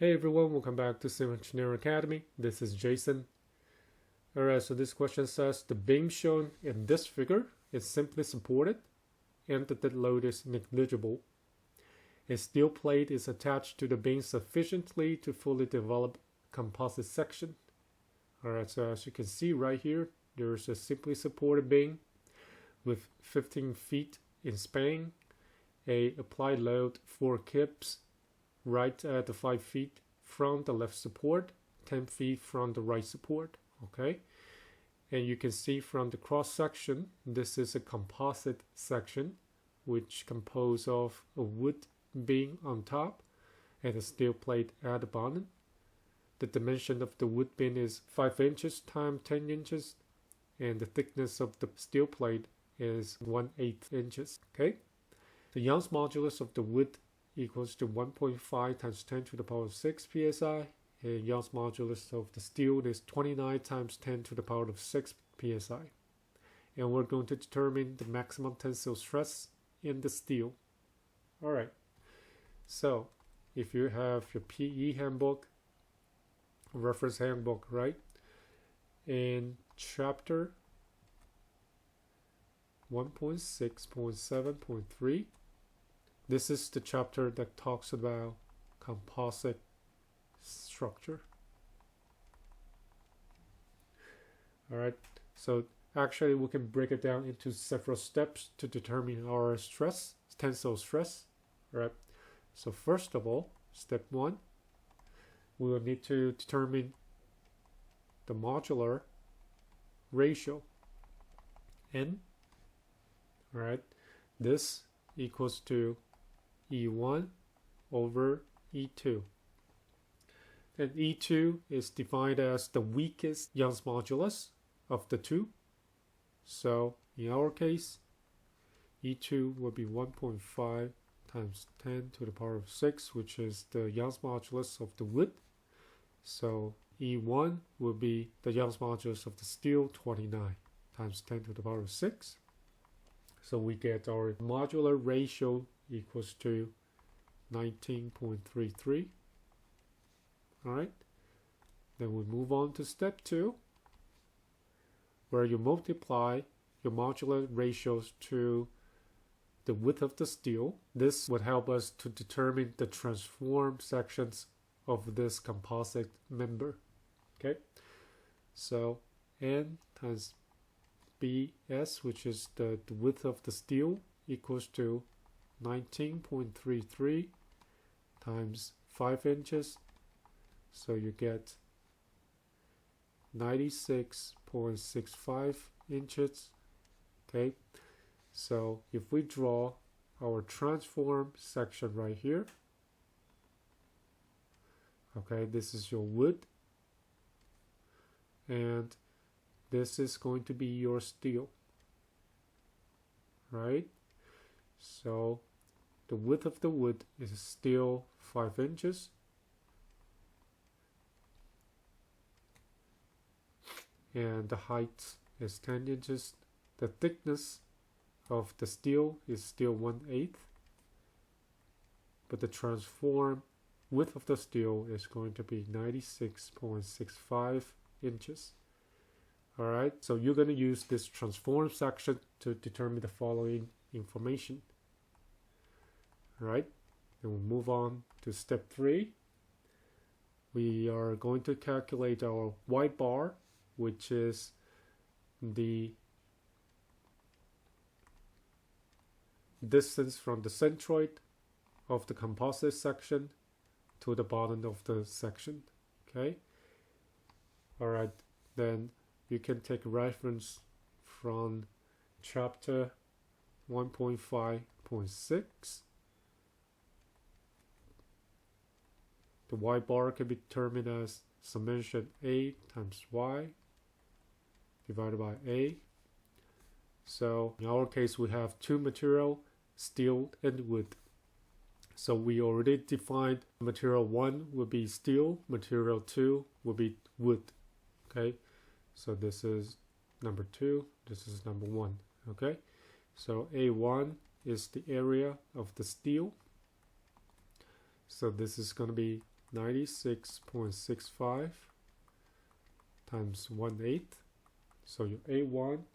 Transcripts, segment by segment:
Hey everyone, welcome back to Civil Engineering Academy. This is Jason. Alright, so this question says the beam shown in this figure is simply supported and the dead load is negligible. A steel plate is attached to the beam sufficiently to fully develop composite section. Alright, so as you can see right here, there's a simply supported beam with 15 feet in span, a applied load 4 kips right at the 5 feet from the left support, 10 feet from the right support. Okay, and you can see from the cross section, this is a composite section which composed of a wood beam on top and a steel plate at the bottom. The dimension of the wood beam is 5 inches times 10 inches, and the thickness of the steel plate is 1/8 inches. Okay, the Young's modulus of the wood equals to 1.5 times 10 to the power of 6 psi, and Young's modulus of the steel is 29 times 10 to the power of 6 psi. And we're going to determine the maximum tensile stress in the steel. Alright, so if you have your PE handbook, reference handbook, right, in chapter 1.6.7.3, this is the chapter that talks about composite structure. Alright, so actually we can break it down into several steps to determine our stress, tensile stress. Alright, so first of all, step 1, we will need to determine the modular ratio N. Alright, this equals to E1 over E2. And E2 is defined as the weakest Young's modulus of the two. So in our case, E2 will be 1.5 times 10 to the power of 6, which is the Young's modulus of the wood. So E1 will be the Young's modulus of the steel, 29 times 10 to the power of 6. So we get our modular ratio equals to 19.33. Alright, then we move on to step 2, where you multiply your modular ratios to the width of the steel. This would help us to determine the transform sections of this composite member. Okay, so N times BS, which is the width of the steel, equals to 19.33 times 5 inches. So you get 96.65 inches. Okay, so if we draw our transform section right here, okay, this is your wood, and this is going to be your steel, right? So the width of the wood is still 5 inches. And the height is 10 inches. The thickness of the steel is still 1/8. But the transform width of the steel is going to be 96.65 inches. Alright, so you're going to use this transform section to determine the following information. Alright, then we'll move on to step 3. We are going to calculate our Y bar, which is the distance from the centroid of the composite section to the bottom of the section. Okay, alright, then you can take reference from chapter 1.5.6. The Y bar can be determined as summation A times Y divided by A. So in our case, we have two material, steel and wood. So we already defined material 1 will be steel, material 2 will be wood. Okay, so this is number 2, this is number 1. Okay, so A1 is the area of the steel. So this is going to be 96.65 times 1/8. So your A1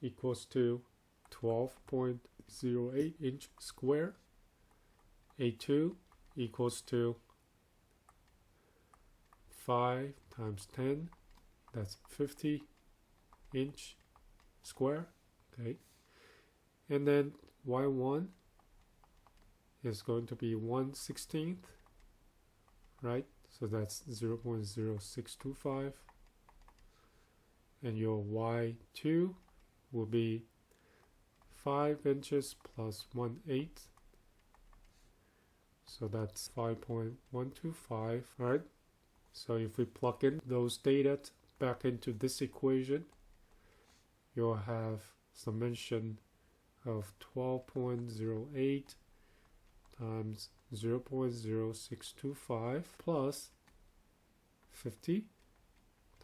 equals to 12.08 inch square. A2 equals to 5 times 10, that's 50 inch square. Okay, and then Y1 is going to be 1/16, right? So that's 0.0625, and your Y2 will be 5 inches plus 1/8, so that's 5.125. All right, so if we plug in those data back into this equation, you'll have summation of 12.08 times 0.0625 plus 50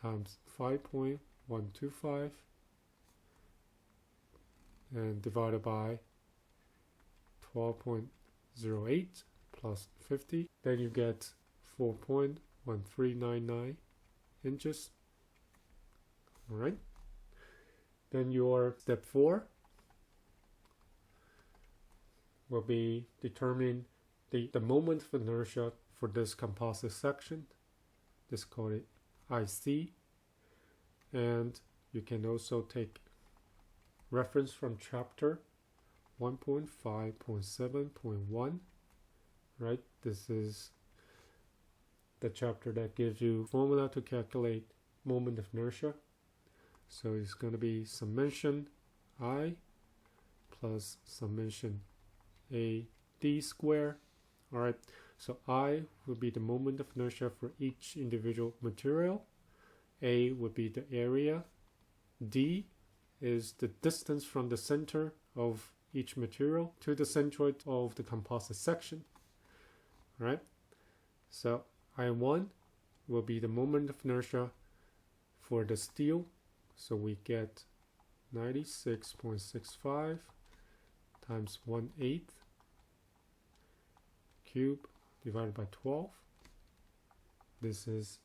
times 5.125 and divided by 12.08 plus 50, then you get 4.1399 inches. All right, then your step 4 will be determining the moment of inertia for this composite section. This called it IC, and you can also take reference from chapter 1.5.7.1, right? This is the chapter that gives you formula to calculate moment of inertia. So it's going to be summation I plus summation AD square. All right, so I will be the moment of inertia for each individual material. A would be the area. D is the distance from the center of each material to the centroid of the composite section. All right, so I1 will be the moment of inertia for the steel. So we get 96.65 times 1/8 cube divided by 12. This is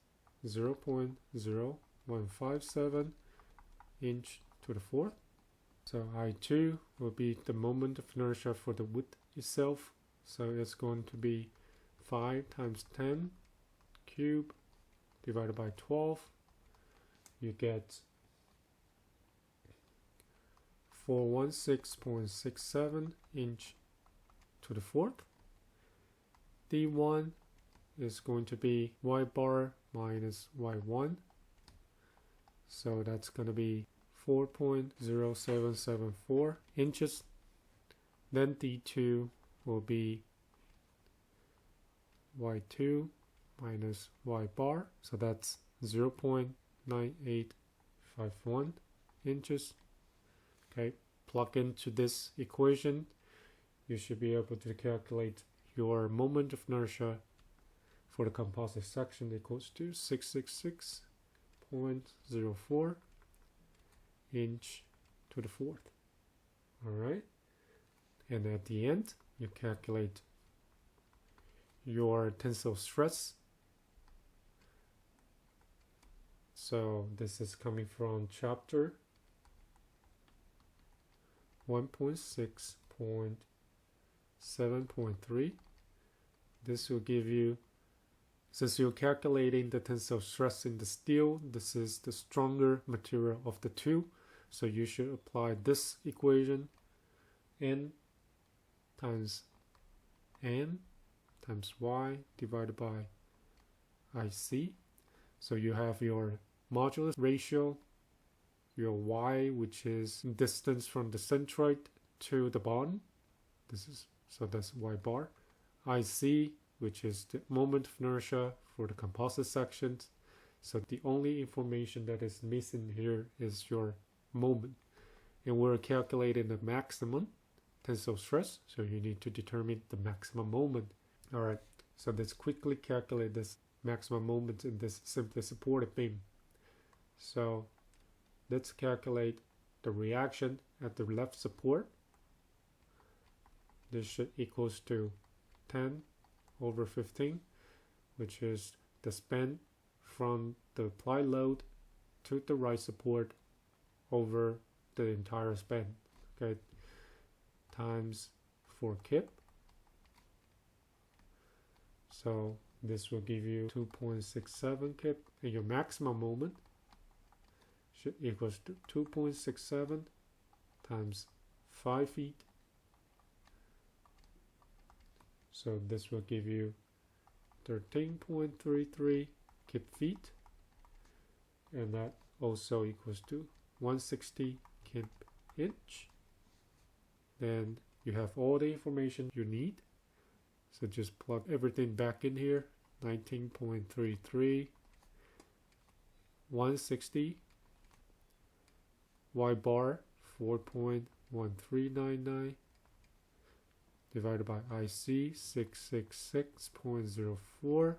0.0157 inch to the 4th. So I2 will be the moment of inertia for the wood itself. So it's going to be 5 times 10 cube divided by 12. You get 416.67 inch to the 4th. D1 is going to be Y bar minus Y1. So that's going to be 4.0774 inches. Then D2 will be Y2 minus Y bar. So that's 0.9851 inches. Okay, plug into this equation, you should be able to calculate your moment of inertia for the composite section equals to 666.04 inch to the 4th. All right, and at the end, you calculate your tensile stress. So this is coming from chapter 1.6.7.3. This will give you, since you're calculating the tensile stress in the steel, this is the stronger material of the two. So you should apply this equation, N times N times Y divided by IC. So you have your modulus ratio, your Y, which is distance from the centroid to the bottom. That's Y bar. IC, which is the moment of inertia for the composite sections. So the only information that is missing here is your moment. And we're calculating the maximum tensile stress, so you need to determine the maximum moment. All right, so let's quickly calculate this maximum moment in this simply supported beam. So let's calculate the reaction at the left support. This should equals to 10 over 15. which is the span from the applied load to the right support over the entire span, okay, times 4 kip. So this will give you 2.67 kip, and your maximum moment should equals to 2.67 times 5 feet. So this will give you 13.33 kip feet, and that also equals to 160 kip inch. Then you have all the information you need. So just plug everything back in here. 19.33, 160, Y bar 4.1399 divided by IC 666.04.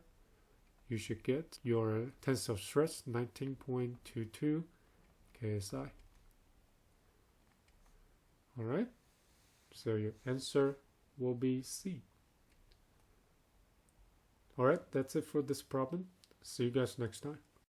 You should get your tensile stress 19.22 KSI. Alright, so your answer will be C. Alright, that's it for this problem. See you guys next time.